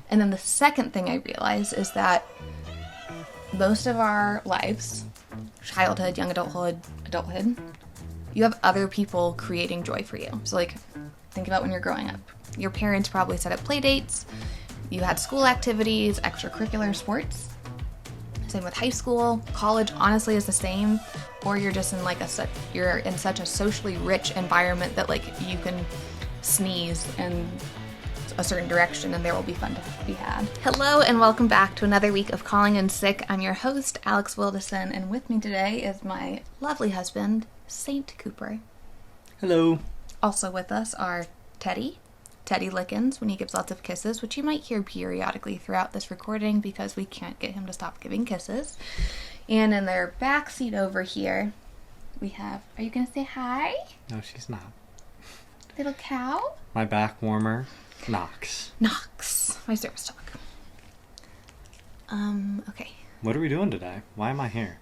And then the second thing I realized is that most of our lives, childhood, young adulthood, you have other people creating joy for you. So like, think about when you're growing up. Your parents probably set up play dates. You had school activities, extracurricular sports. Same with high school. College honestly is the same. Or you're just in like you're in such a socially rich environment that like you can sneeze in a certain direction and there will be fun to be had. Hello and welcome back to another week of Calling in Sick. I'm your host, Alex Wilderson, and with me today is my lovely husband, Saint Cooper. Hello. Also with us are Teddy Lickens when he gives lots of kisses, which you might hear periodically throughout this recording because we can't get him to stop giving kisses. And in their back seat over here, we have, are you going to say hi? No, she's not. Little cow? My back warmer, Knox. My service dog. Okay. What are we doing today? Why am I here?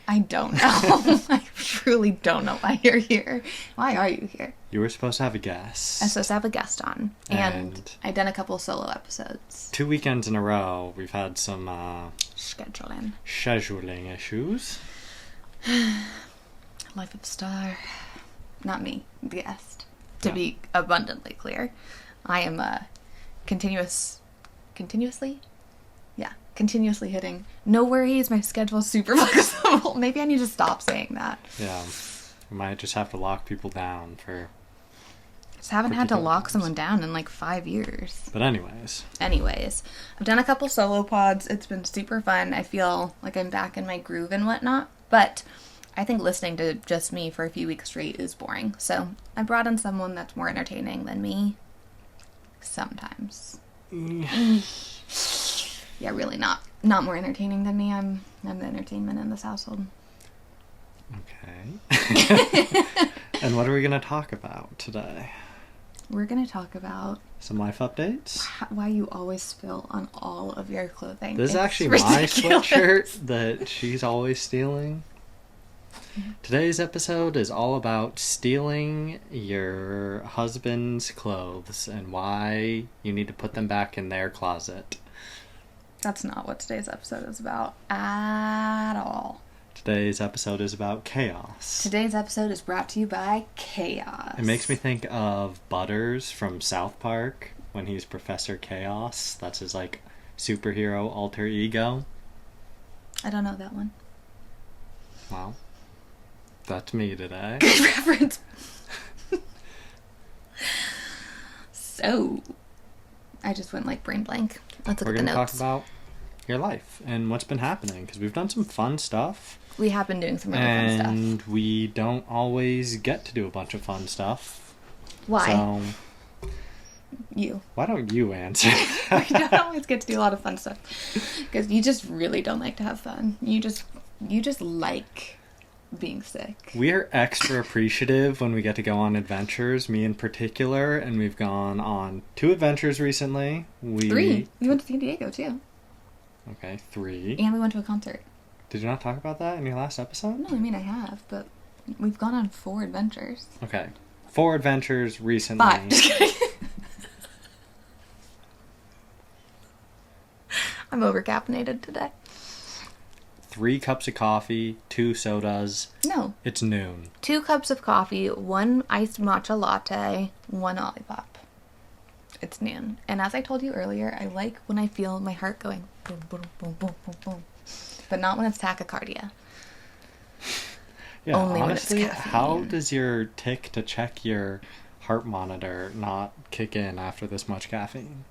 I don't know. I truly don't know why you're here. Why are you here? You were supposed to have a guest. I'm supposed to have a guest on. And I've done a couple solo episodes. 2 weekends in a row, we've had some scheduling issues. Life of a star. Not me, the guest. To be abundantly clear. I am continuously hitting. No worries, my schedule's super flexible. Maybe I need to stop saying that. Yeah. We might just have to lock people down for... Just haven't had to lock someone down in like 5 years. But anyways, I've done a couple solo pods. It's been super fun. I feel like I'm back in my groove and whatnot. But I think listening to just me for a few weeks straight is boring. So I brought in someone that's more entertaining than me. Sometimes. Yeah, really not more entertaining than me. I'm the entertainment in this household. Okay. And what are we going to talk about today? We're going to talk about... some life updates? Why you always spill on all of your clothing. This is actually my sweatshirt that she's always stealing. Today's episode is all about stealing your husband's clothes and why you need to put them back in their closet. That's not what today's episode is about at all. Today's episode is about chaos. Today's episode is brought to you by Chaos. It makes me think of Butters from South Park when he's Professor Chaos. That's his, like, superhero alter ego. I don't know that one. Well, that's me today. Good reference. So, I just went, like, brain blank. Let's look at the notes. We're going to talk about your life and what's been happening, because we've done some fun stuff. We have been doing some really fun stuff. And we don't always get to do a bunch of fun stuff. Why? So, why don't you answer? We don't always get to do a lot of fun stuff. Because you just really don't like to have fun. You just like being sick. We are extra appreciative when we get to go on adventures, me in particular, and we've gone on 2 adventures recently. 3. You went to San Diego, too. Okay, 3. And we went to a concert. Did you not talk about that in your last episode? No, I mean I have, but we've gone on 4 adventures. Okay. 4 adventures recently. 5. Just kidding. I'm overcaffeinated today. 3 cups of coffee, 2 sodas. No. It's noon. 2 cups of coffee, 1 iced matcha latte, 1 Olipop. It's noon. And as I told you earlier, I like when I feel my heart going boom, boom, boom, boom, boom, boom. But not when it's tachycardia. Yeah, only honestly, when it's caffeine. How does your tick to check your heart monitor not kick in after this much caffeine?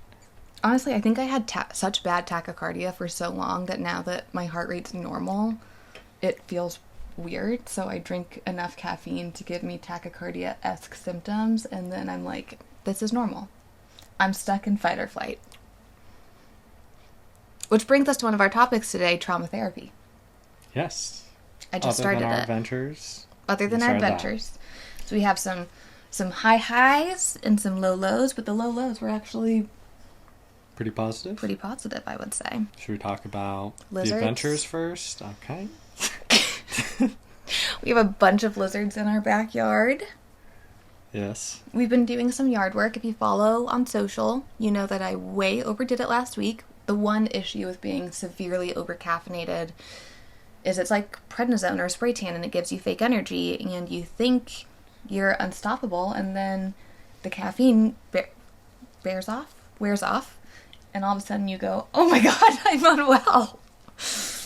Honestly, I think I had such bad tachycardia for so long that now that my heart rate's normal, it feels weird. So I drink enough caffeine to give me tachycardia-esque symptoms, and then I'm like, this is normal. I'm stuck in fight or flight. Which brings us to one of our topics today, trauma therapy. Yes. I just started it. Other than our adventures. So we have some high highs and some low lows, but the low lows were actually... pretty positive? Pretty positive, I would say. Should we talk about lizards? The adventures first? Okay. We have a bunch of lizards in our backyard. Yes. We've been doing some yard work. If you follow on social, you know that I way overdid it last week. The one issue with being severely overcaffeinated is it's like prednisone or spray tan, and it gives you fake energy, and you think you're unstoppable, and then the caffeine wears off, and all of a sudden you go, oh my god, I'm unwell.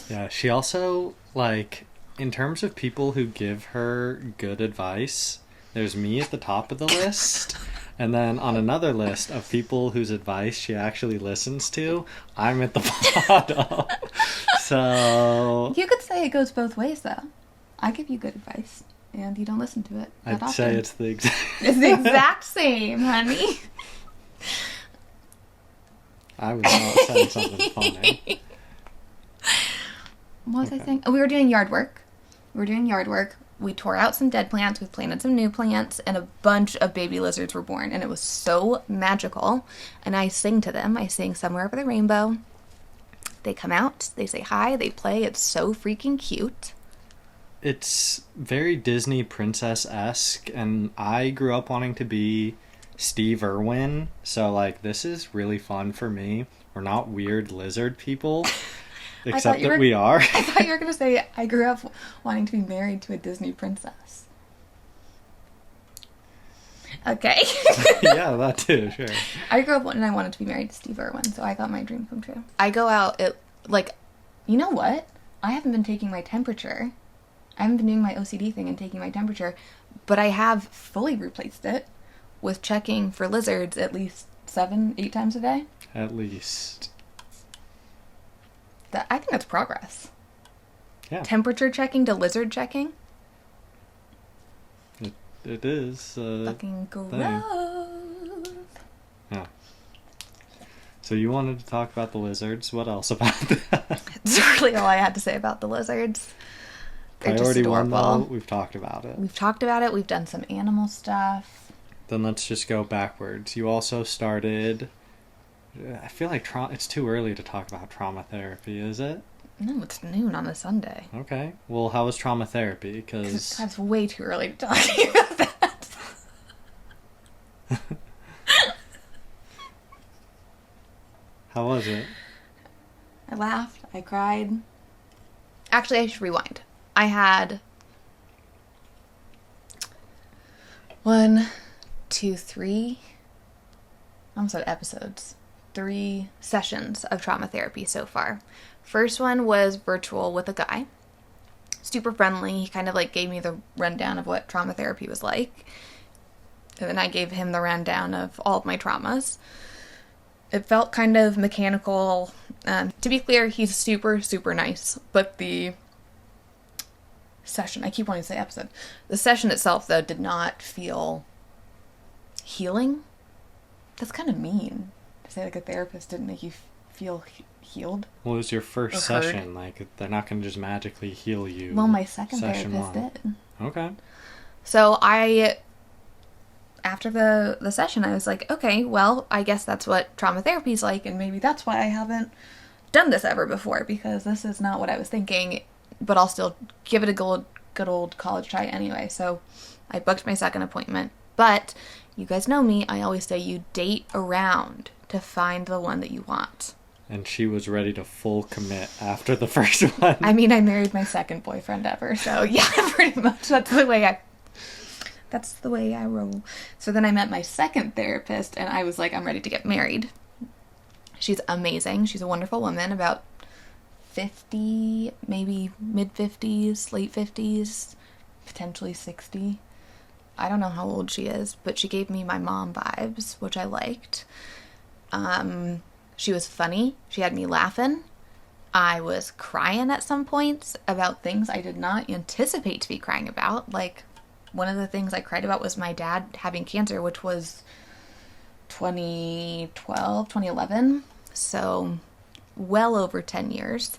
Yeah, she also, like, in terms of people who give her good advice, there's me at the top of the list, and then on another list of people whose advice she actually listens to, I'm at the bottom. So... You could say it goes both ways, though. I give you good advice, and you don't listen to it that I'd often. say it's the exact... It's the exact same, honey. I was not saying something funny. What was I saying? Oh, we were doing yard work. We tore out some dead plants. We planted some new plants, and a bunch of baby lizards were born, and it was so magical. And I sing to them. I sing Somewhere Over the Rainbow. They come out, they say hi, they play. It's so freaking cute. It's very Disney princess-esque, and I grew up wanting to be Steve Irwin, so, like, this is really fun for me. We're not weird lizard people, except that we are. I thought you were going to say, I grew up wanting to be married to a Disney princess. Okay. Yeah, that too, sure. I grew up and I wanted to be married to Steve Irwin, so I got my dream come true. I go out, you know what? I haven't been taking my temperature. I haven't been doing my OCD thing and taking my temperature, but I have fully replaced it with checking for lizards at least 7-8 times a day. At least. I think that's progress. Yeah. Temperature checking to lizard checking. It is. Fucking gross. Yeah. So you wanted to talk about the lizards. What else about that? That's really all I had to say about the lizards. They're Priority just one, adorable. though, we've talked about it. We've done some animal stuff. Then let's just go backwards. You also started... I feel like it's too early to talk about trauma therapy, is it? No, it's noon on a Sunday. Okay. Well, how was trauma therapy? Because that's way too early to talk about that. How was it? I laughed. I cried. Actually, I should rewind. I had 1, 2, 3... I almost said episodes. 3 sessions of trauma therapy so far. First one was virtual with a guy. Super friendly. He kind of like gave me the rundown of what trauma therapy was like. And then I gave him the rundown of all of my traumas. It felt kind of mechanical. To be clear, he's super, super nice. But the session, I keep wanting to say episode. The session itself, though, did not feel healing. That's kind of mean to say, like, a therapist didn't make you feel healed. Well, it was your first session. Like, they're not going to just magically heal you. Well, my second therapist did. Okay. So after the session, I was like, okay, well, I guess that's what trauma therapy is like, and maybe that's why I haven't done this ever before, because this is not what I was thinking, but I'll still give it a good old college try anyway. So I booked my second appointment, but... You guys know me, I always say you date around to find the one that you want. And she was ready to full commit after the first one. I mean, I married my second boyfriend ever, so yeah, pretty much that's the way I roll. So then I met my second therapist, and I was like, I'm ready to get married. She's amazing. She's a wonderful woman, about 50, maybe mid-50s, late 50s, potentially 60. I don't know how old she is, but she gave me my mom vibes, which I liked. She was funny. She had me laughing. I was crying at some points about things I did not anticipate to be crying about. Like, one of the things I cried about was my dad having cancer, which was 2012, 2011. So, well over 10 years.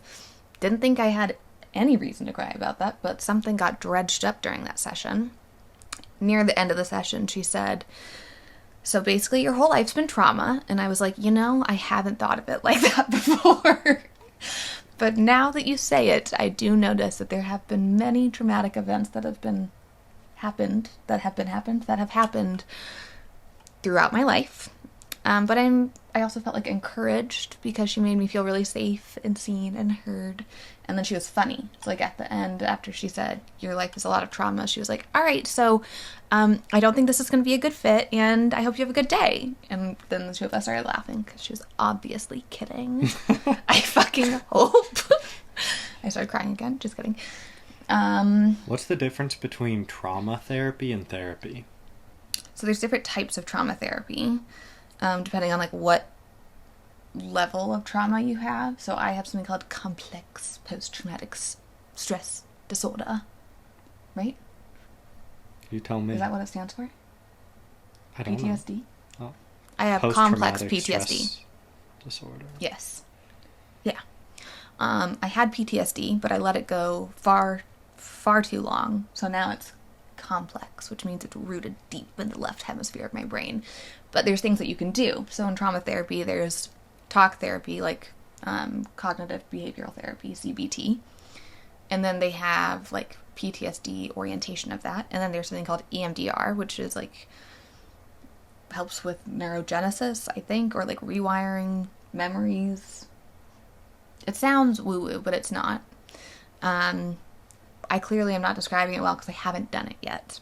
Didn't think I had any reason to cry about that, but something got dredged up during that session. Near the end of the session, she said, so basically your whole life's been trauma. And I was like, I haven't thought of it like that before. But now that you say it, I do notice that there have been many traumatic events that have been have happened throughout my life. But I also felt like encouraged because she made me feel really safe and seen and heard. And then she was funny. So like at the end, after she said, your life is a lot of trauma, she was like, all right, so I don't think this is going to be a good fit, and I hope you have a good day. And then the two of us started laughing because she was obviously kidding. I fucking hope. I started crying again. Just kidding. What's the difference between trauma therapy and therapy? So there's different types of trauma therapy, depending on like what level of trauma you have. So I have something called complex post-traumatic stress disorder, right? You tell me. Is that what it stands for? I don't PTSD? know. Oh. I have complex Post-traumatic PTSD. stress disorder. Yes. Yeah. I had PTSD, but I let it go far too long. So now it's complex, which means it's rooted deep in the left hemisphere of my brain. But there's things that you can do. So in trauma therapy, there's talk therapy, like cognitive behavioral therapy, CBT. And then they have like PTSD orientation of that. And then there's something called EMDR, which is like helps with neurogenesis, I think, or like rewiring memories. It sounds woo-woo, but it's not. I clearly am not describing it well because I haven't done it yet.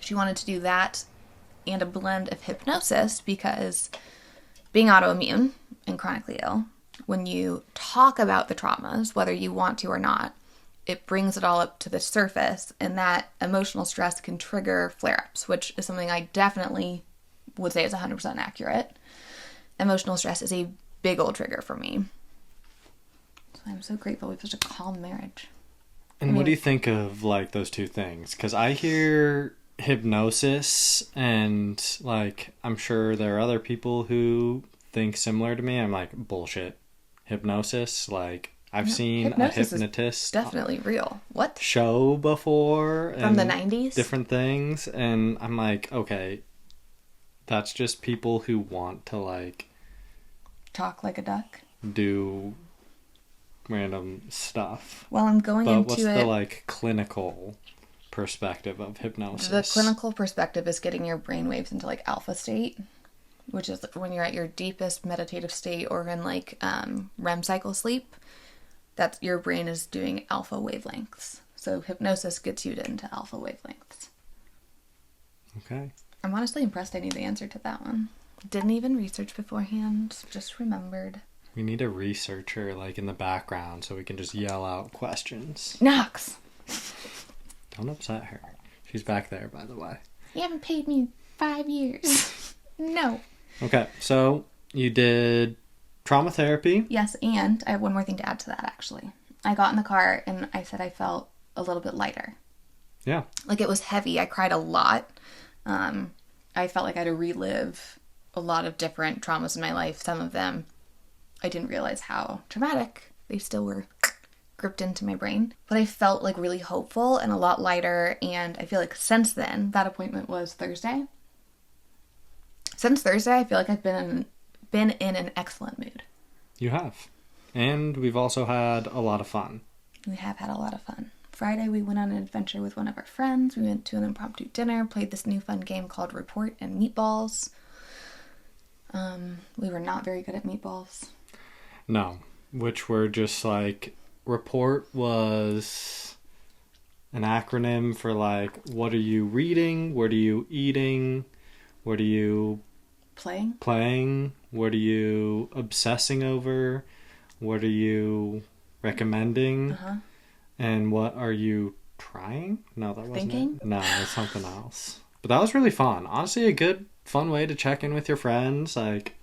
She wanted to do that and a blend of hypnosis because being autoimmune and chronically ill, when you talk about the traumas, whether you want to or not, it brings it all up to the surface, and that emotional stress can trigger flare-ups, which is something I definitely would say is 100% accurate. Emotional stress is a big old trigger for me. So I'm so grateful we have such a calm marriage. And what do you think of like those two things? Because I hear hypnosis, and like I'm sure there are other people who think similar to me. I'm like, bullshit. Hypnosis, like I've seen a hypnotist definitely real. What? Show before from the 90s? Different things, and I'm like, okay, that's just people who want to like talk like a duck, do random stuff. Well, I'm going into it. But what's the like clinical perspective of hypnosis? The clinical perspective is getting your brain waves into like alpha state, which is when you're at your deepest meditative state or in like REM cycle sleep. That's your brain is doing alpha wavelengths. So hypnosis gets you into alpha wavelengths. Okay. I'm honestly impressed I knew the answer to that one. Didn't even research beforehand, just remembered. We need a researcher like in the background so we can just yell out questions. Knox! Don't upset her. She's back there, by the way. You haven't paid me 5 years. No. Okay, so you did trauma therapy. Yes, and I have one more thing to add to that, actually. I got in the car and I said I felt a little bit lighter. Yeah. Like it was heavy. I cried a lot. I felt like I had to relive a lot of different traumas in my life. Some of them I didn't realize how traumatic they still were gripped into my brain. But I felt like really hopeful and a lot lighter. And I feel like since then, that appointment was Thursday. Since Thursday, I feel like I've been in an excellent mood. You have. And we've also had a lot of fun. We have had a lot of fun. Friday, we went on an adventure with one of our friends. We went to an impromptu dinner, played this new fun game called Report and Meatballs. We were not very good at meatballs. No, which were just like, report was an acronym for like, what are you reading? What are you eating? What are you playing? What are you obsessing over? What are you recommending? Uh-huh. And what are you trying? No, that wasn't thinking? it. No, it's something else. But that was really fun. Honestly, a good, fun way to check in with your friends. Like,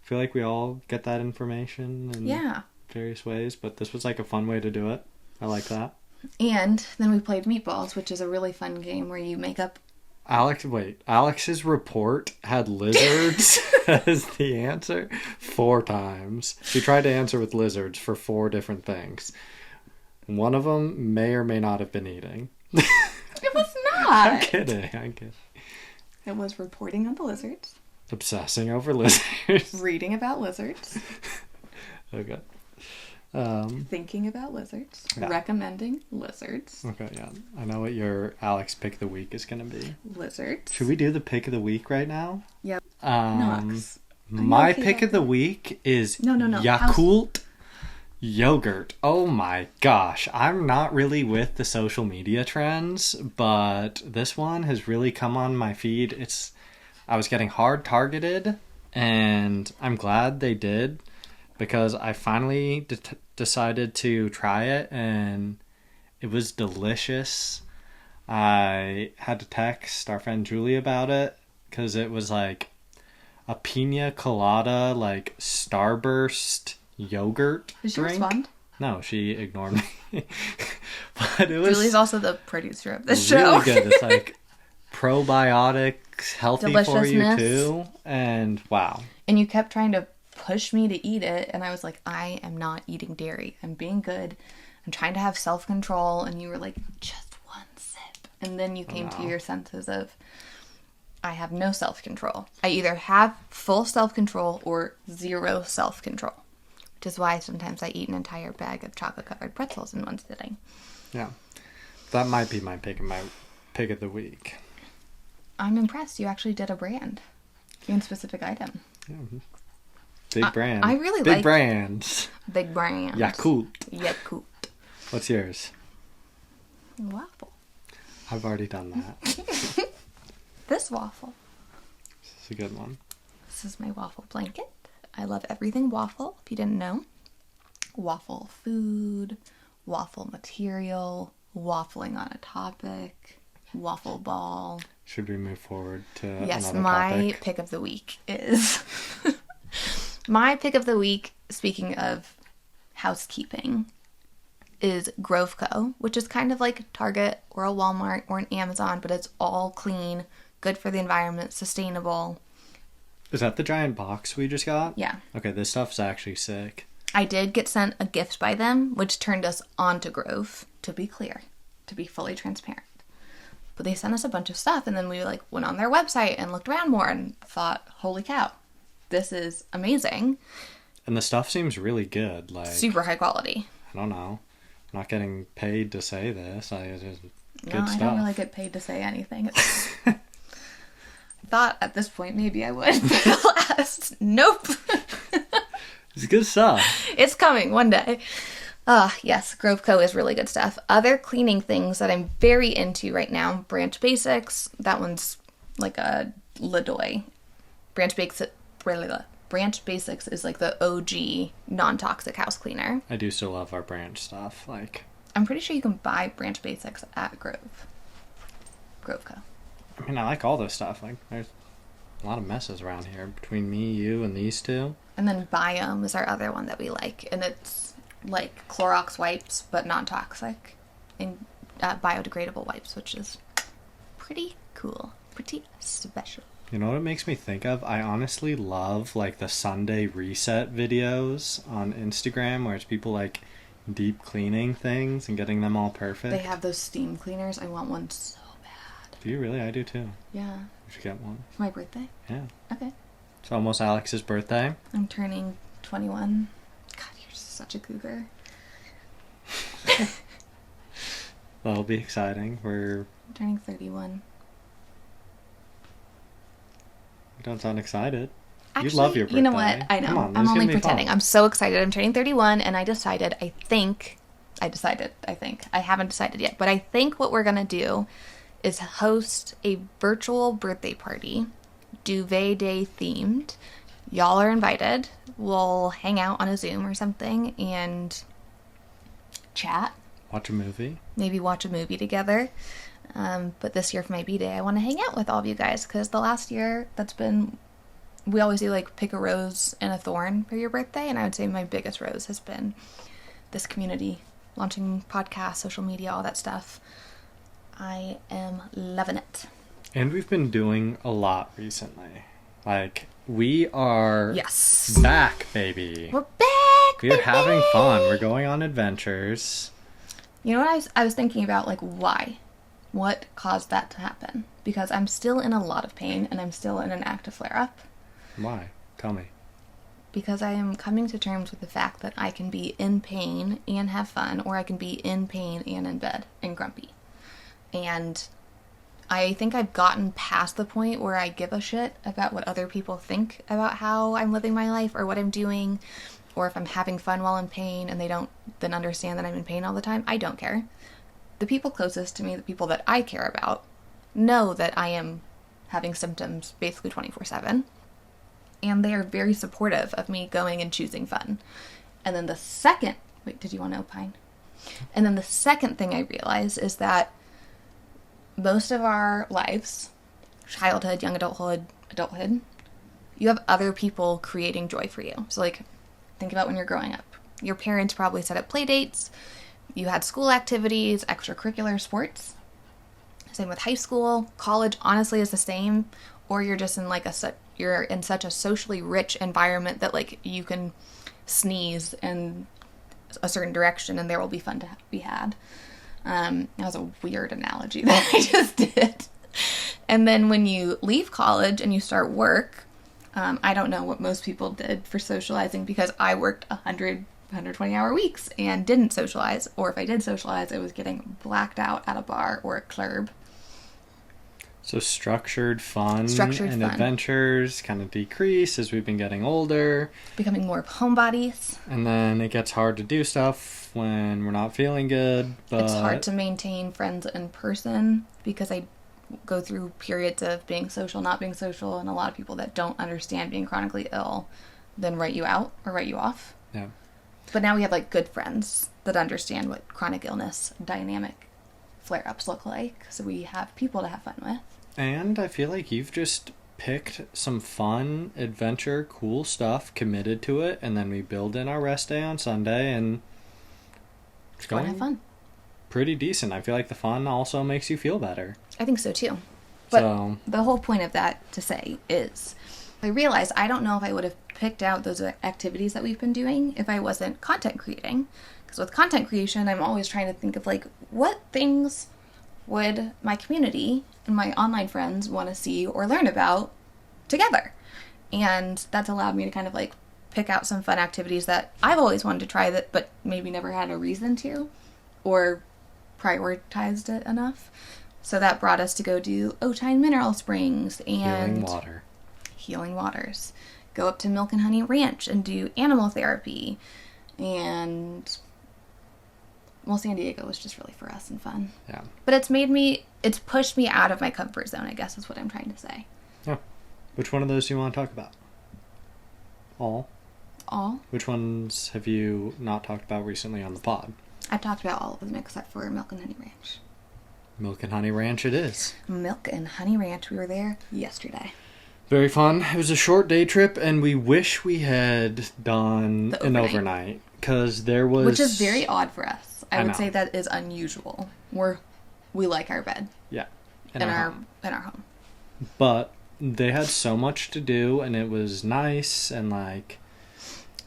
I feel like we all get that information in various ways, but this was like a fun way to do it. I like that. And then we played Meatballs, which is a really fun game where you make up... Alex's report had lizards as the answer 4 times. She tried to answer with lizards for 4 different things. One of them may or may not have been eating. It was not. I'm kidding. It was reporting on the lizards. Obsessing over lizards. Reading about lizards. Okay. Thinking about lizards. Yeah. Recommending lizards. Okay, yeah. I know what your Alex pick of the week is going to be. Lizards. Should we do the pick of the week right now? Yep. Nox. Are you My okay pick back of the week is No. Yakult yogurt. Oh my gosh. I'm not really with the social media trends, but this one has really come on my feed. I was getting hard targeted, and I'm glad they did, because I finally decided to try it, and it was delicious. I had to text our friend Julie about it, because it was like a pina colada, like Starburst yogurt Did she drink. respond? No, she ignored me. But it was Julie's also the producer of this really show. good. It's like probiotics, healthy for you Deliciousness. too. And wow. And you kept trying to push me to eat it, and I was like, I am not eating dairy. I'm being good. I'm trying to have self-control, and you were like, just one sip. And then you came to your senses of, I have no self-control. I either have full self-control or zero self-control. Which is why sometimes I eat an entire bag of chocolate-covered pretzels in one sitting. Yeah. That might be my pick of the week. I'm impressed. You actually did a brand. And specific item. Yeah. Big brand. I really Big like brands. big brands. Yakult. Yakult. What's yours? Waffle. I've already done that. This waffle. This is a good one. This is my waffle blanket. I love everything waffle, if you didn't know. Waffle food, waffle material, waffling on a topic, waffle ball. Should we move forward to Yes, another my topic? pick of the week is... My pick of the week, speaking of housekeeping, is Grove Co., which is kind of like Target or a Walmart or an Amazon, but it's all clean, good for the environment, sustainable. Is that the giant box we just got? Yeah. Okay, this stuff's actually sick. I did get sent a gift by them, which turned us on to Grove, to be clear, to be fully transparent. But they sent us a bunch of stuff, and then we went on their website and looked around more and thought, holy cow, this is amazing. And the stuff seems really good. Like, Super high quality. I don't know. I'm not getting paid to say this. It's just good No, stuff. I don't really get paid to say anything. I thought at this point maybe I would. Last. Nope. It's good stuff. It's coming one day. Yes, Grove Co. is really good stuff. Other cleaning things that I'm very into right now, Branch Basics. That one's like a Ladoy. Branch Basics is like the OG non-toxic house cleaner. I do still love our branch stuff. Like, I'm pretty sure you can buy Branch Basics at Grove Co. I mean, I like all this stuff. Like, there's a lot of messes around here between me, you, and these two. And then Biome is our other one that we like. And it's like Clorox wipes, but non-toxic. And biodegradable wipes, which is pretty cool. Pretty special. You know what it makes me think of? I honestly love, like, the Sunday reset videos on Instagram where it's people, like, deep cleaning things and getting them all perfect. They have those steam cleaners. I want one so bad. Do you really? I do too. Yeah. We should get one. For my birthday? Yeah. Okay. It's almost Alex's birthday. I'm turning 21. God, you're such a cougar. That'll be exciting. I'm turning 31. You don't sound excited. Actually, you love your birthday. You know what? I know. Come on, I'm this is only gonna be pretending. fun. I'm so excited. I'm turning 31, and I haven't decided yet, but I think what we're going to do is host a virtual birthday party, duvet day themed. Y'all are invited. We'll hang out on a Zoom or something and chat. Watch a movie. Maybe watch a movie together. But this year for my B-Day, I want to hang out with all of you guys because the last year we always do like pick a rose and a thorn for your birthday. And I would say my biggest rose has been this community, launching podcasts, social media, all that stuff. I am loving it. And we've been doing a lot recently. Like, we are Yes. back, baby. We're back, We are having fun. We're going on adventures. You know what I was thinking about, like, why? What caused that to happen? Because I'm still in a lot of pain and I'm still in an active flare-up. Why? Tell me. because I am coming to terms with the fact that I can be in pain and have fun, or I can be in pain and in bed and grumpy. And I think I've gotten past the point where I give a shit about what other people think about how I'm living my life or what I'm doing, or if I'm having fun while in pain and they don't then understand that I'm in pain all the time. I don't care. The people closest to me, the people that I care about, know that I am having symptoms basically 24/7. And they are very supportive of me going and choosing fun. And then the second... Wait, did you want to opine? And then the second thing I realized is that most of our lives, childhood, young adulthood, you have other people creating joy for you. So, like, think about when you're growing up. Your parents probably set up play dates. You had school activities, extracurricular sports. Same with high school. College, honestly, is the same. Or you're just in, like, you're in such a socially rich environment that, like, you can sneeze in a certain direction and there will be fun to be had. That was a weird analogy that I just did. And then when you leave college and you start work, I don't know what most people did for socializing, because I worked 120-hour weeks and didn't socialize. Or if I did socialize, I was getting blacked out at a bar or a club. So structured fun adventures kind of decrease as we've been getting older. Becoming more homebodies. And then it gets hard to do stuff when we're not feeling good. But it's hard to maintain friends in person because I go through periods of being social, not being social, and a lot of people that don't understand being chronically ill then write you out or write you off. Yeah. But now we have, like, good friends that understand what chronic illness dynamic flare-ups look like, so we have people to have fun with. And I feel like you've just picked some fun, adventure, cool stuff, committed to it, and then we build in our rest day on Sunday, and it's going have fun. Pretty decent. I feel like the fun also makes you feel better. I think so too. But the whole point of that to say is, I realized I don't know if I would have picked out those activities that we've been doing if I wasn't content creating. Because with content creation, I'm always trying to think of, like, what things would my community and my online friends want to see or learn about together. And that's allowed me to kind of, like, pick out some fun activities that I've always wanted to try that, but maybe never had a reason to, or prioritized it enough. So that brought us to go do Otine Mineral Springs and Healing Waters. Go up to Milk and Honey Ranch and do animal therapy. And, well, San Diego was just really for us and fun. Yeah. But it's pushed me out of my comfort zone, I guess is what I'm trying to say. Yeah. Which one of those do you want to talk about? All? Which ones have you not talked about recently on the pod? I've talked about all of them except for Milk and Honey Ranch. Milk and Honey Ranch it is. Milk and Honey Ranch. We were there yesterday. Very fun. It was a short day trip, and we wish we had done an overnight. Because there was... Which is very odd for us. I would say that is unusual. We like our bed. Yeah. In our home. But they had so much to do, and it was nice, and, like...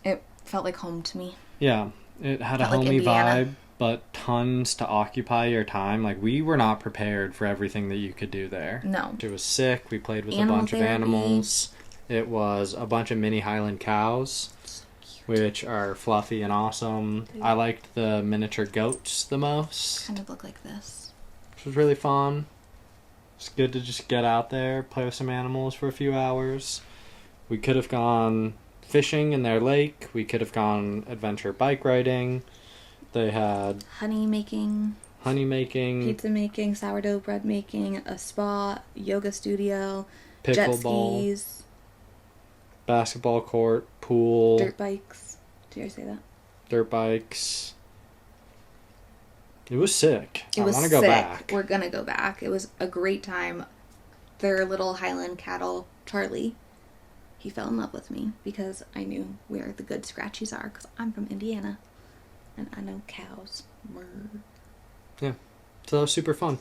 It felt like home to me. Yeah. It had a homey vibe, but tons to occupy your time. Like, we were not prepared for everything that you could do there. No. It was sick. We played with a bunch of animals. It was a bunch of mini Highland cows, which are fluffy and awesome. I liked the miniature goats the most. Kind of look like this. Which was really fun. It's good to just get out there, play with some animals for a few hours. We could have gone fishing in their lake. We could have gone adventure bike riding. They had honey making, pizza making, sourdough bread making, a spa, yoga studio, jet skis, basketball court, pool, dirt bikes. Did I say that? Dirt bikes. It was sick. I want to go back. We're gonna go back. It was a great time. Their little Highland cattle, Charlie, he fell in love with me because I knew where the good scratchies are, because I'm from Indiana and I know cows. Yeah, so that was super fun.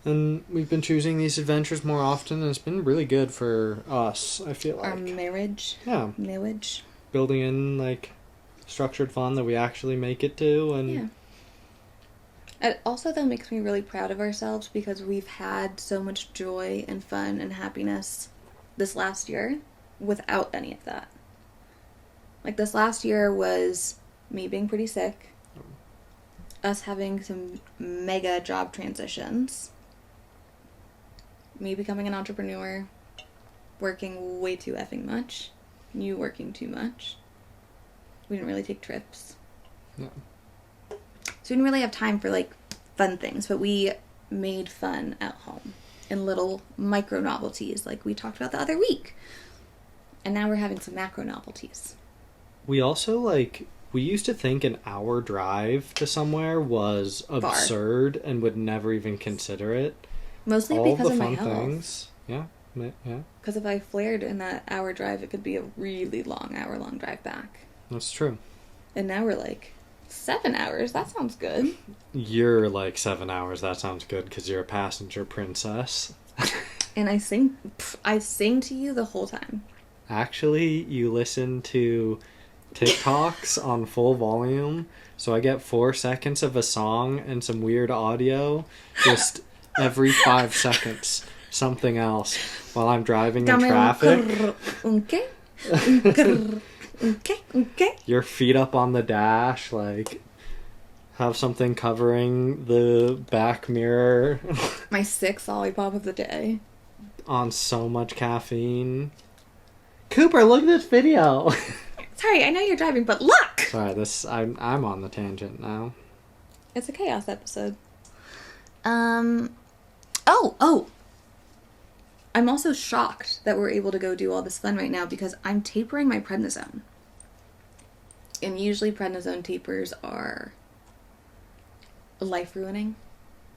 And we've been choosing these adventures more often, and it's been really good for us, I feel like. Our marriage. Yeah. Marriage. Building in, like, structured fun that we actually make it to, and... Yeah. It also, though, makes me really proud of ourselves because we've had so much joy and fun and happiness this last year without any of that. Like, this last year was me being pretty sick, us having some mega job transitions, me becoming an entrepreneur, working way too effing much, you working too much. We didn't really take trips. No. So we didn't really have time for, like, fun things, but we made fun at home in little micro novelties like we talked about the other week. And now we're having some macro novelties. We also, like, we used to think an hour drive to somewhere was absurd and would never even consider it. Mostly all because the of fun my health. things. Yeah. Because if I flared in that hour drive, it could be a really long, hour-long drive back. That's true. And now we're like, 7 hours? That sounds good. You're like 7 hours. That sounds good because you're a passenger princess. And I sing to you the whole time. Actually, you listen to TikToks on full volume, so I get 4 seconds of a song and some weird audio just every 5 seconds. Something else while I'm driving in traffic. Okay. Your feet up on the dash, like, have something covering the back mirror. My 6th lollipop of the day. On so much caffeine. Cooper, look at this video. Sorry, I know you're driving, but look! Sorry, I'm on the tangent now. It's a chaos episode. I'm also shocked that we're able to go do all this fun right now because I'm tapering my prednisone. And usually prednisone tapers are life-ruining.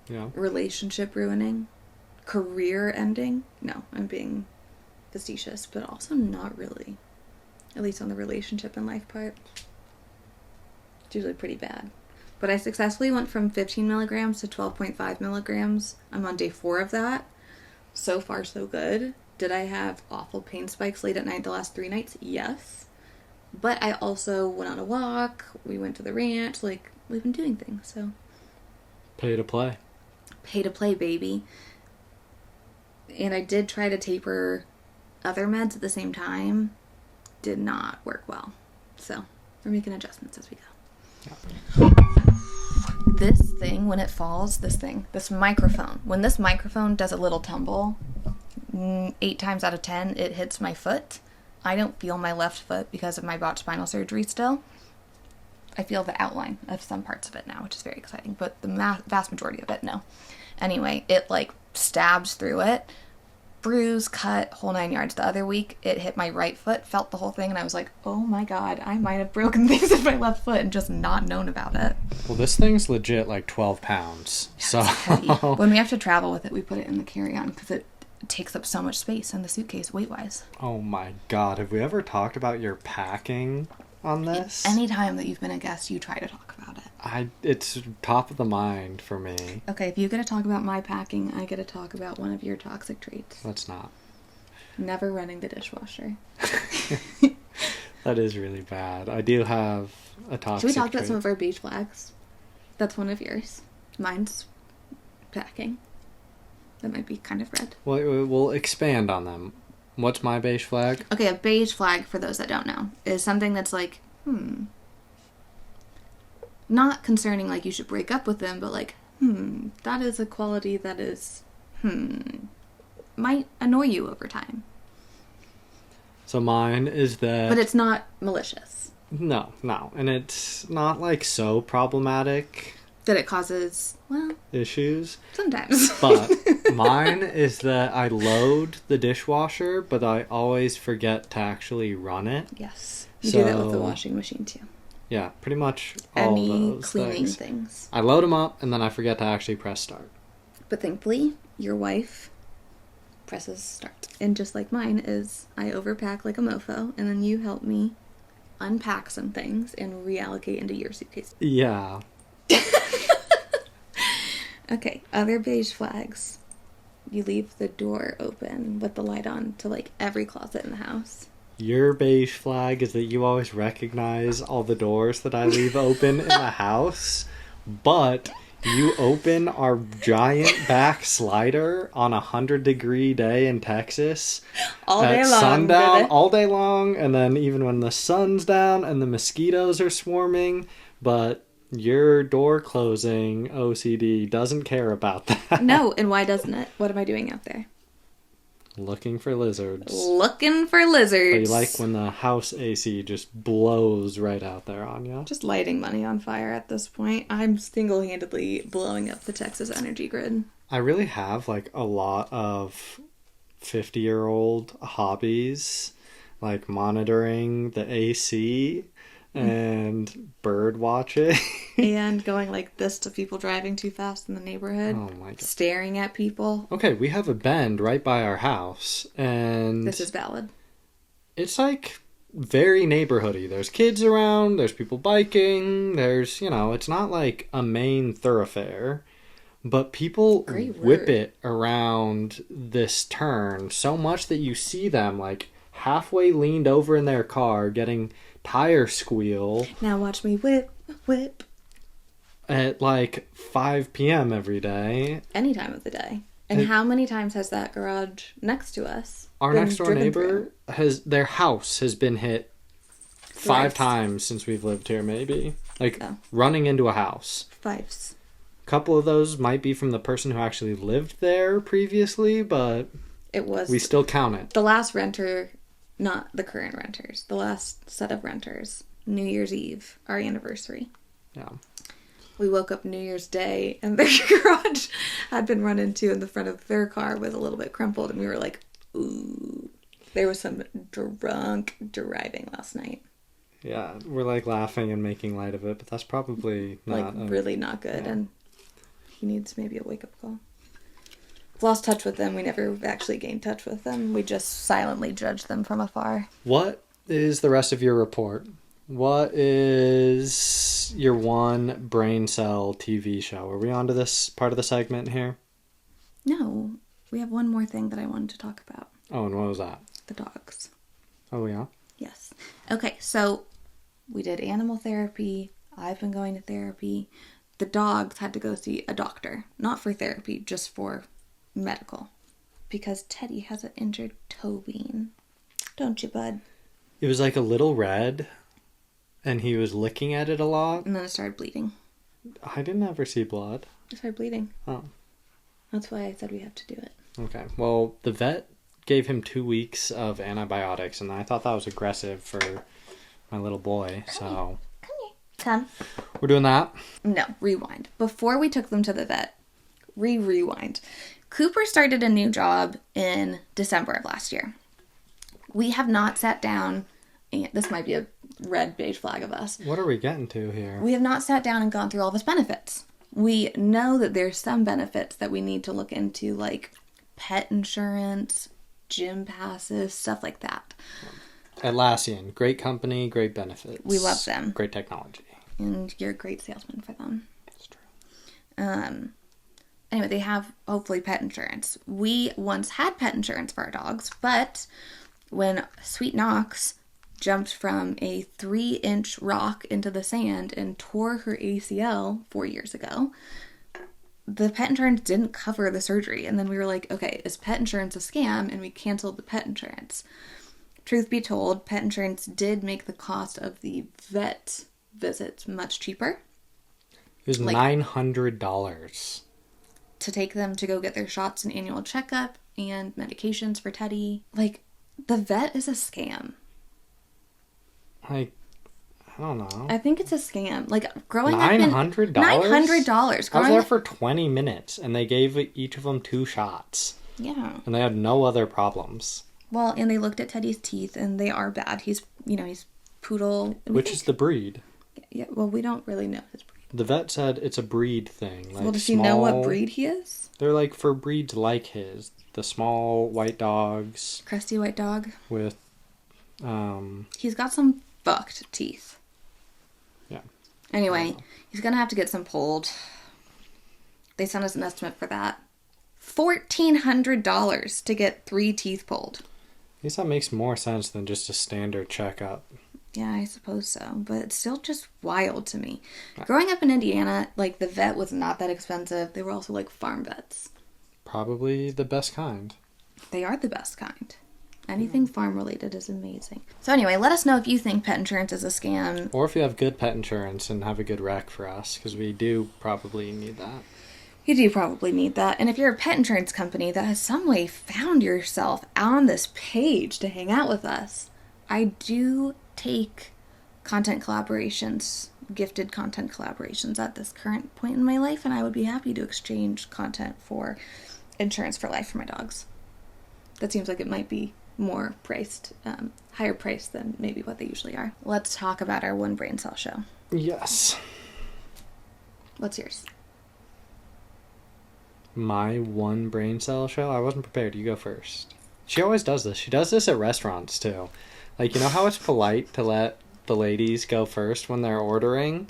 Yeah. Relationship-ruining. Career-ending. No, I'm being facetious, but also not really. At least on the relationship and life part. It's usually pretty bad. But I successfully went from 15 milligrams to 12.5 milligrams. I'm on day 4 of that. So far, so good. Did I have awful pain spikes late at night the last 3 nights? Yes. But I also went on a walk. We went to the ranch. Like, we've been doing things, so. Pay to play. Pay to play, baby. And I did try to taper other meds at the same time. Did not work well. So, we're making adjustments as we go. Yeah. This thing, when it falls, this microphone, when this microphone does a little tumble, 8 times out of 10, it hits my foot. I don't feel my left foot because of my botched spinal surgery still. I feel the outline of some parts of it now, which is very exciting, but the vast majority of it, no. Anyway, it, like, stabs through it. Bruise, cut, whole 9 yards. The other week, it hit my right foot, felt the whole thing, and I was like, oh my god, I might have broken things in my left foot and just not known about it. Well, this thing's legit like 12 pounds. Yeah, so it's heavy. When we have to travel with it, we put it in the carry-on because it takes up so much space in the suitcase weight-wise. Oh my god, have we ever talked about your packing on this? Anytime that you've been a guest, you try to talk about it. It's top of the mind for me. Okay, if you get to talk about my packing, I get to talk about one of your toxic traits. Let's not. Never running the dishwasher. That is really bad. I do have a toxic Should we talk trait. about some of our beige flags? That's one of yours. Mine's packing. That might be kind of red. Well, we'll expand on them. What's my beige flag? Okay, a beige flag, for those that don't know, is something that's like, not concerning like you should break up with them, but like, that is a quality that is, might annoy you over time. So mine is that... But it's not malicious. No. And it's not like so problematic. That it causes, well... issues. Sometimes. But mine is that I load the dishwasher, but I always forget to actually run it. Yes. You do that with the washing machine too. Yeah, pretty much all Any those cleaning things. I load them up, and then I forget to actually press start. But thankfully, your wife presses start. And just like mine is, I overpack like a mofo, and then you help me unpack some things and reallocate into your suitcase. Yeah. Okay, other beige flags. You leave the door open with the light on to like every closet in the house. Your beige flag is that you always recognize all the doors that I leave open in the house, but You open our giant back slider on a 100-degree day in Texas All day at long, sundown, baby. all day long, and then even when the sun's down and the mosquitoes are swarming, but your door closing OCD doesn't care about that. No, and why doesn't it? What am I doing out there? Looking for lizards. Looking for But lizards. you like when the house AC just blows right out there on you. Just lighting money on fire at this point. I'm single-handedly blowing up the Texas energy grid. I really have like a lot of 50-year-old hobbies, like monitoring the AC and bird watching. And going like this to people driving too fast in the neighborhood. Oh my God. Staring at people. Okay, we have a bend right by our house, and This is valid. it's like very neighborhoody. There's kids around, there's people biking, there's, it's not like a main thoroughfare, but people Great whip word. it around this turn so much that you see them like halfway leaned over in their car getting tire squeal Now watch me whip, whip. at like 5 p.m. every day. Any time of the day. And how many times has that garage next to us Our been next door driven neighbor through? their house has been hit 5 Thrice. times since we've lived here, maybe. Like Oh. running into a house. Fives. A couple of those might be from the person who actually lived there previously, but It was we still count it. the last renter, not the current renters. The last set of renters. New Year's Eve, our anniversary. Yeah. We woke up New Year's Day and their garage had been run into and the front of their car was a little bit crumpled and we were like, ooh. There was some drunk driving last night. Yeah, we're like laughing and making light of it, but that's probably not Really not good, yeah. and he needs maybe a wake-up call. I've lost touch with them. We never actually gained touch with them. We just silently judged them from afar. What is the rest of your report? What is your one brain cell TV show? Are we on to this part of the segment here? No, we have one more thing that I wanted to talk about. Oh, and what was that? The dogs. Oh, yeah? Yes. Okay, so we did animal therapy. I've been going to therapy. The dogs had to go see a doctor. Not for therapy, just for medical. Because Teddy has an injured toe bean. Don't you, bud? It was like a little red, and he was licking at it a lot. And then it started bleeding. I didn't ever see blood. It started bleeding. Oh, That's why I said we have to do it. okay. Well, the vet gave him 2 weeks of antibiotics, and I thought that was aggressive for my little boy, so Come. we're doing that. No, rewind. Before we took them to the vet, rewind. Cooper started a new job in December of last year. We have not sat down, and this might be a red beige flag of us. What are we getting to here? We have not sat down and gone through all of his benefits. We know that there's some benefits that we need to look into, like pet insurance, gym passes, stuff like that. Atlassian, great company, great benefits. We love them. Great technology. And you're a great salesman for them. That's true. Anyway, they have hopefully pet insurance. We once had pet insurance for our dogs, but when Sweet Knox jumped from a 3-inch rock into the sand and tore her ACL 4 years ago, the pet insurance didn't cover the surgery. And then we were like, okay, is pet insurance a scam? And we canceled the pet insurance. Truth be told, pet insurance did make the cost of the vet visits much cheaper. It was $900. To take them to go get their shots and annual checkup and medications for Teddy. Like, the vet is a scam. Like, I don't know. I think it's a scam. Like, growing up $900? $900. I was Growing there up, for 20 minutes, and they gave each of them 2 shots. yeah. And they had no other problems. Well, and they looked at Teddy's teeth, and they are bad. He's poodle. Which is the breed? Yeah, well, we don't really know his breed. The vet said it's a breed thing. Like Well, does he know what breed he is? They're like for breeds like his. The small white dogs Crusty white dog. with, He's got some fucked teeth. yeah. Anyway, he's gonna have to get some pulled. They sent us an estimate for that. $1,400 to get 3 teeth pulled. I guess that makes more sense than just a standard checkup. Yeah, I suppose so. But it's still just wild to me. Growing up in Indiana, like, the vet was not that expensive. They were also, like, farm vets. Probably the best kind. They are the best kind. Anything farm-related is amazing. So anyway, let us know if you think pet insurance is a scam. Or if you have good pet insurance and have a good rec for us, because we do probably need that. You do probably need that. And if you're a pet insurance company that has some way found yourself on this page to hang out with us, I do take content collaborations, gifted content collaborations at this current point in my life, and I would be happy to exchange content for insurance for life for my dogs. That seems like it might be more priced, higher priced than maybe what they usually are. Let's talk about our one brain cell show. Yes. What's yours? My one brain cell show? I wasn't prepared. You go first. She always does this. She does this at restaurants, too. Like, you know how it's polite to let the ladies go first when they're ordering?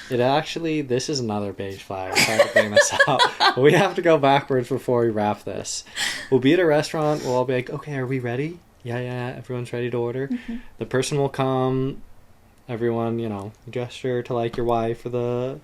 This is another beige flag. I tried to bring this up. But we have to go backwards before we wrap this. We'll be at a restaurant. We'll all be like, okay, are we ready? Yeah, everyone's ready to order. Mm-hmm. The person will come. Everyone, gesture to, like, your wife or the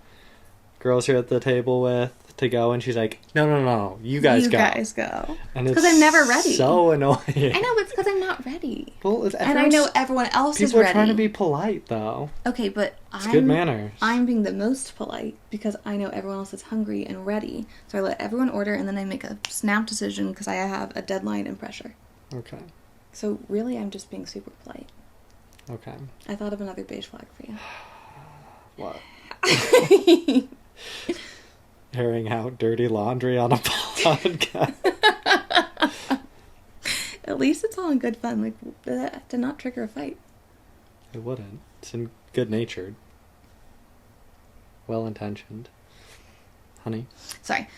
girls here at the table with to go, and she's like, no, you guys go. You guys go. And it's because I'm never ready. So annoying. I know, it's because I'm not ready. Well, and I know everyone else is ready. People are trying to be polite, though. Okay, but it's good manners. I'm being the most polite because I know everyone else is hungry and ready. So I let everyone order, and then I make a snap decision because I have a deadline and pressure. Okay. So really, I'm just being super polite. Okay. I thought of another beige flag for you. What? Airing out dirty laundry on a podcast. At least it's all in good fun. Like, that did not trigger a fight. It wouldn't. It's good-natured. Well-intentioned. Honey. Sorry.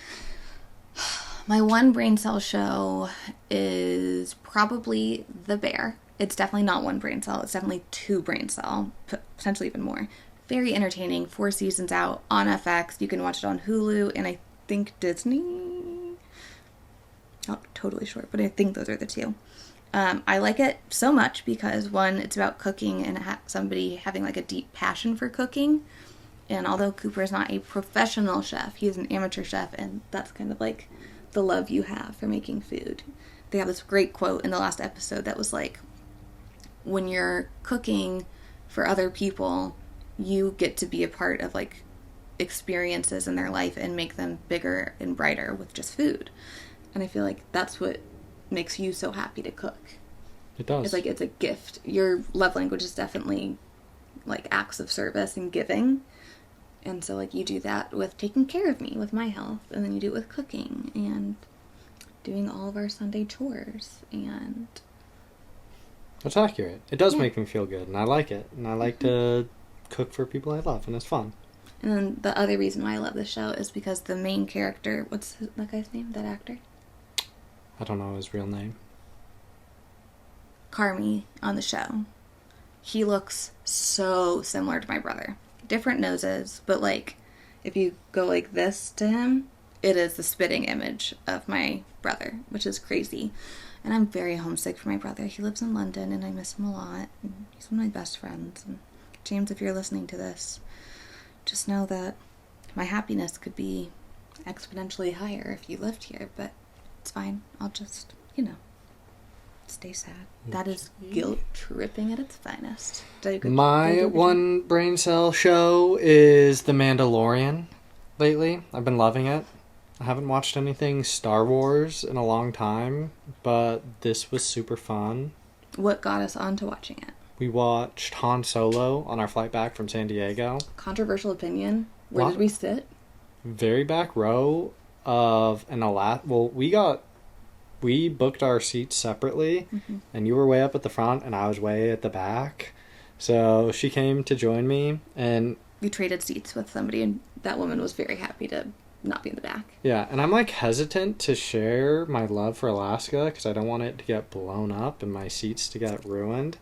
My one brain cell show is probably The Bear. It's definitely not one brain cell. It's definitely two brain cell. Potentially even more. Very entertaining. 4 seasons out on FX. You can watch it on Hulu and I think Disney. Not totally sure, but I think those are the two. I like it so much because, one, it's about cooking and somebody having like a deep passion for cooking. And although Cooper is not a professional chef, he is an amateur chef, and that's kind of like the love you have for making food. They have this great quote in the last episode that was like, when you're cooking for other people, you get to be a part of like experiences in their life and make them bigger and brighter with just food. And I feel like that's what makes you so happy to cook. It does. It's like, it's a gift. Your love language is definitely like acts of service and giving. And so like you do that with taking care of me, with my health, and then you do it with cooking and doing all of our Sunday chores. And that's accurate. It does make me feel good, and I like it. And I like to cook for people I love, and it's fun. And then the other reason why I love this show is because the main character, what's that guy's name, that actor? I don't know his real name. Carmi on the show. He looks so similar to my brother. Different noses, but like, if you go like this to him, it is the spitting image of my brother, which is crazy. And I'm very homesick for my brother. He lives in London, and I miss him a lot. And he's one of my best friends. And James, if you're listening to this, just know that my happiness could be exponentially higher if you lived here, but it's fine. I'll just, stay sad. That is guilt tripping at its finest. My one brain cell show is The Mandalorian lately. I've been loving it. I haven't watched anything Star Wars in a long time, but this was super fun. What got us onto watching it? We watched Han Solo on our flight back from San Diego. Controversial opinion. Where did we sit? Very back row of an we booked our seats separately, and you were way up at the front, and I was way at the back. So she came to join me, and we traded seats with somebody, and that woman was very happy to not be in the back. Yeah, and I'm like hesitant to share my love for Alaska because I don't want it to get blown up and my seats to get ruined.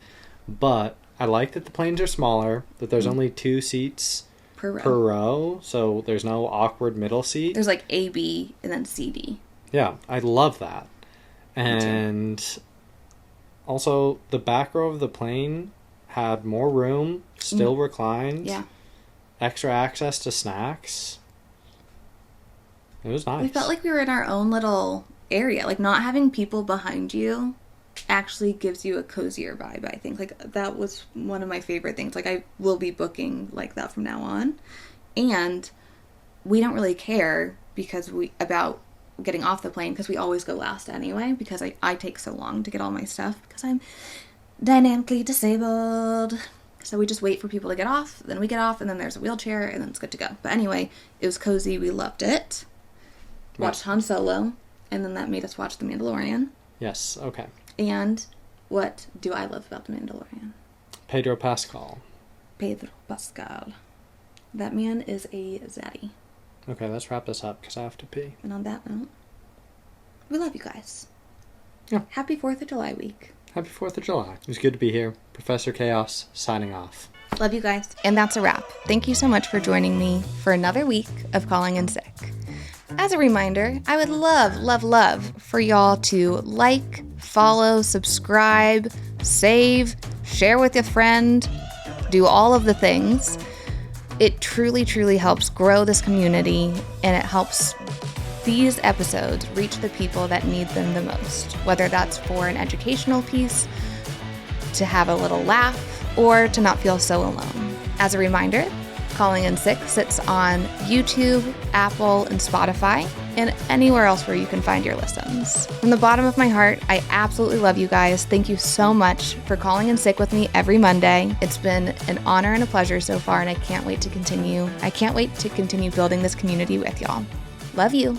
But I like that the planes are smaller, that there's only 2 seats per row, so there's no awkward middle seat. There's like A, B, and then C, D. Yeah, I love that. And also, the back row of the plane had more room, still reclined. Yeah. Extra access to snacks. It was nice. We felt like we were in our own little area. Like, not having people behind you actually gives you a cozier vibe, I think. Like, that was one of my favorite things. Like, I will be booking like that from now on. And we don't really care about getting off the plane, because we always go last anyway, because I take so long to get all my stuff because I'm dynamically disabled. So we just wait for people to get off, then we get off, and then there's a wheelchair, and then it's good to go. But anyway, it was cozy. We loved it. Watched Han Solo, and then that made us watch The Mandalorian. Yes, okay. And what do I love about The Mandalorian? Pedro Pascal. That man is a zaddy. Okay, let's wrap this up because I have to pee. And on that note, we love you guys. Yeah. Happy 4th of July week. Happy 4th of July. It was good to be here. Professor Chaos, signing off. Love you guys. And that's a wrap. Thank you so much for joining me for another week of Calling in Sick. As a reminder, I would love for y'all to like, follow, subscribe, save, share with a friend, do all of the things. It truly helps grow this community, and it helps these episodes reach the people that need them the most, whether that's for an educational piece, to have a little laugh, or to not feel so alone. As a reminder, Calling in Sick sits on YouTube, Apple, and Spotify, and anywhere else where you can find your listens. From the bottom of my heart, I absolutely love you guys. Thank you so much for calling in sick with me every Monday. It's been an honor and a pleasure so far, and I can't wait to continue. I can't wait to continue building this community with y'all. Love you.